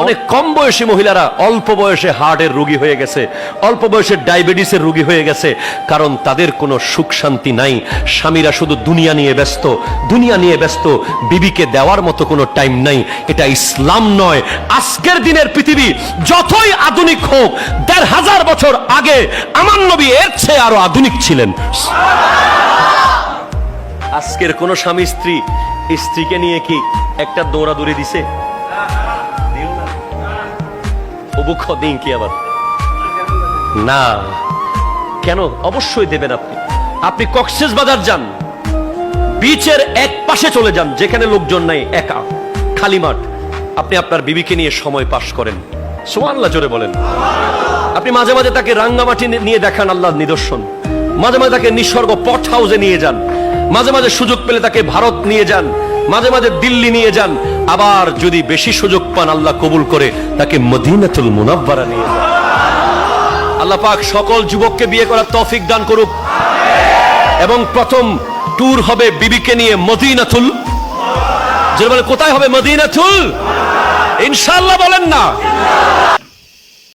অনেক কম বয়সী মহিলারা অল্প বয়সে হার্টের রোগী হয়ে গেছে, অল্প বয়সে ডায়াবেটিসের রোগী হয়ে গেছে, কারণ তাদের কোনো সুখ শান্তি নাই। স্বামীরা শুধু দুনিয়া নিয়ে ব্যস্ত, বিবিকে দেওয়ার মতো কোনো টাইম নাই। এটা ইসলাম নয়। আজকের দিনের পৃথিবী যতই আধুনিক হোক, ১৫০০ বছর আগে আমার নবী এর চেয়ে আরো আধুনিক ছিলেন। আজকের কোন স্বামী স্ত্রীকে নিয়ে কি একটা দৌড়াদৌড়ি দিছে? দিন কি আবার না? কেন? অবশ্যই দেবেন। আপনি কক্সবাজার যান, বিচের এক পাশে চলে যান, যেখানে লোকজন নাই, একা খালি মাঠ, আপনি আপনার বিবিকে নিয়ে সময় পাস করেন। সুবহানাল্লাহ জোরে বলেন। আপনি মাঝে মাঝে তাকে রাঙ্গামাটি নিয়ে দেখান আল্লাহর নিদর্শন, মাঝে মাঝে তাকে নিসর্গ পট হাউসে নিয়ে যান, মাঝে মাঝে সুযোগ পেলে তাকে ভারত নিয়ে যান, মাঝে মাঝে দিল্লি নিয়ে যান, আবার যদি বেশি সুযোগ পান আল্লাহ কবুল করে তাকে মদিনাতুল মুনাওয়ারা নিয়ে যান। আল্লাহ পাক সকল যুবককে বিয়ে করার তৌফিক দান করুক। এবং প্রথম ট্যুর হবে বিবিকে নিয়ে মদিনাতুল, যে বলে কোথায় হবে? মদিনাতুল, ইনশাআল্লাহ বলেন না।